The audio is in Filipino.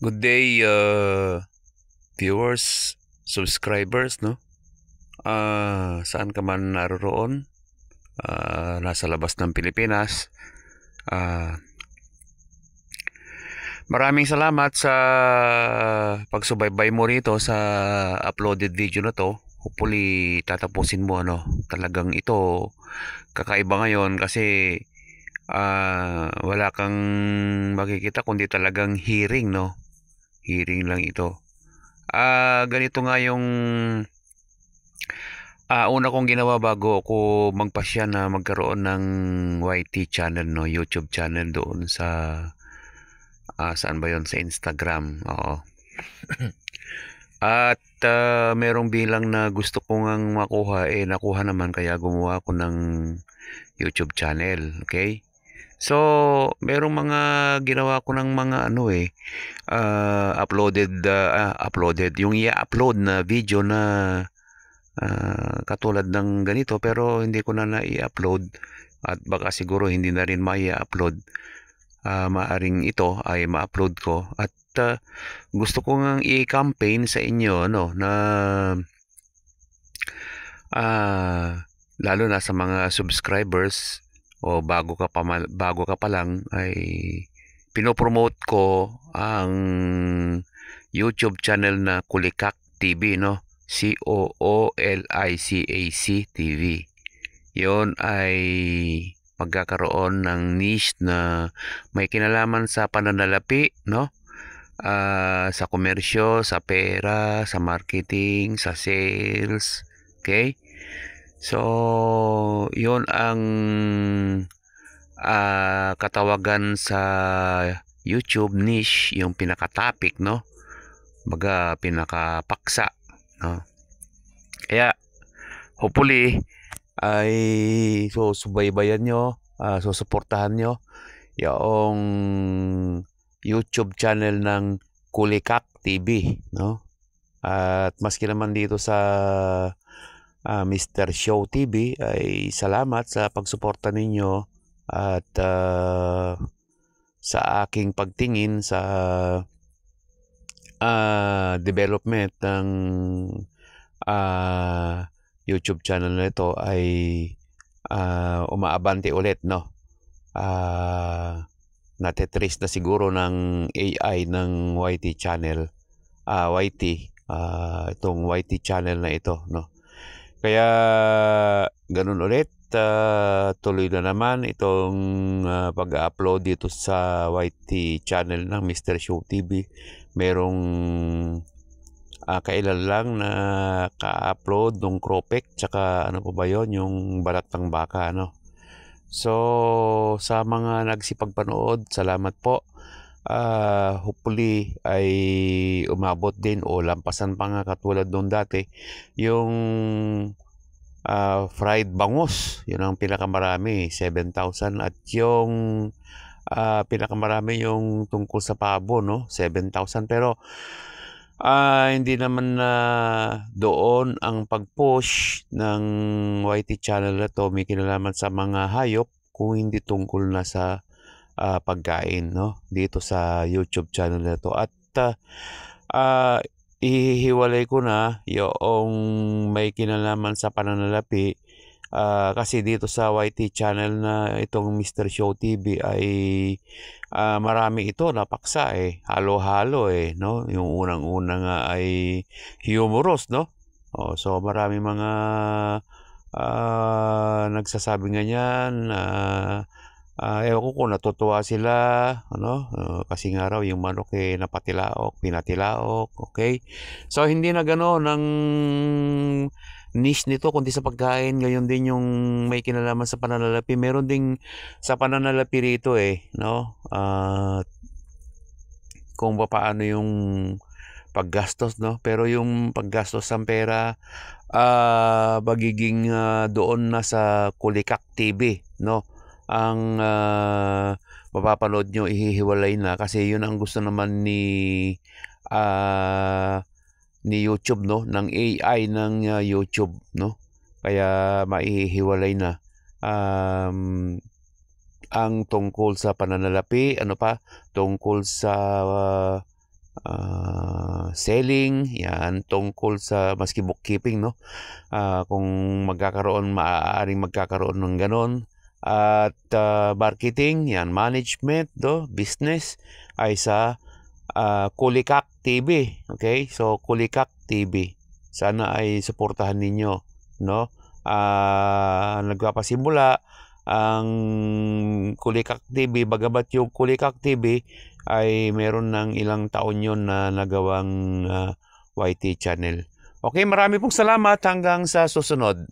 Good day, viewers, subscribers, no? Saan ka man naroroon, nasa labas ng Pilipinas. Ah, Maraming salamat sa pagsubaybay mo rito sa uploaded video na to. Hopefully, tatapusin mo, ano. Talagang ito, kakaiba ngayon kasi wala kang makikita kundi talagang hearing, no? Hearing lang ito. Ganito nga yung una kong ginawa bago ako magpasya na magkaroon ng YT channel, no, YouTube channel doon sa saan ba 'yon, sa Instagram. Oo. At merong bilang na gusto ko ngang makuha, nakuha naman kaya gumawa ako ng YouTube channel, okay? So, merong mga ginawa ko ng mga ano uploaded yung i-upload na video na katulad ng ganito pero hindi ko na na-i-upload at baka siguro hindi na rin mai-upload. Maaring ito ay ma-upload ko at gusto ko ngang i-campaign sa inyo, ano, na lalo na sa mga subscribers o bago ka pa lang ay pinopromote ko ang YouTube channel na Kulikak TV, no? COOLICAC TV. Yon ay magkakaroon ng niche na may kinalaman sa pananalapi, no? Sa komersyo, sa pera, sa marketing, sa sales. Okay? So, yon ang katawagan sa YouTube niche, yung pinaka-topic, no? Baga, pinaka-paksa, no? Kaya, hopefully, ay subaybayan nyo, susuportahan nyo yung YouTube channel ng Kulikak TV, no? At maski naman dito sa Mr. Show TV ay salamat sa pagsuporta ninyo at sa aking pagtingin sa development ng YouTube channel na ito ay umaabante ulit, no? Natetrace na siguro ng AI ng YT channel, itong YT channel na ito, no? Kaya ganun ulit, tuloy na naman itong pag-upload dito sa YT channel ng Mr. Show TV. Merong kailan lang na ka-upload nung Cropek, tsaka ano pa ba yun, yung balat ng baka, no? So, sa mga nagsipagpanood, salamat po. Hopefully ay umabot din o lampasan pa nga katulad nung dati yung fried bangus, yun ang pinakamarami, 7,000, at yung pinakamarami yung tungkol sa pabo, no, 7,000. Pero hindi naman na doon ang pag-push ng YT channel na to may kinalaman sa mga hayop kung hindi tungkol na sa pagkain, no, dito sa YouTube channel na to. At ihihiwalay ko na yung may kinalaman sa pananalapi kasi dito sa YT channel na itong Mr. Show TV ay marami ito napaksa, halo-halo, no? Yung unang-una nga ay humorous, no? So marami mga nagsasabi nga niyan, ewan ko kung natutuwa sila, ano, kasi nga raw yung manok pinatilaok, okay? So hindi na gano'n ang niche nito kundi sa pagkain, gayon din yung may kinalaman sa pananalapi. Meron ding sa pananalapi rito, no? Kung paano yung paggastos, no? Pero yung paggastos ng pera magiging doon na sa Kulikak TV, no? Ang mapapanood nyo, ihihiwalay na kasi yun ang gusto naman ni YouTube, no, ng AI ng YouTube, no? Kaya maihiwalay na ang tungkol sa pananalapi, ano pa, tungkol sa selling, yan, tungkol sa maski bookkeeping, no? Kung maaaring magkakaroon ng ganon. At marketing, yan, management, business, ay sa Kulikak TV. Okay? So, Kulikak TV. Sana ay suportahan ninyo, no? Nagpapasimula ang Kulikak TV, bagamat yung Kulikak TV ay meron ng ilang taon yon na nagawang YT channel. Okay, marami pong salamat, hanggang sa susunod.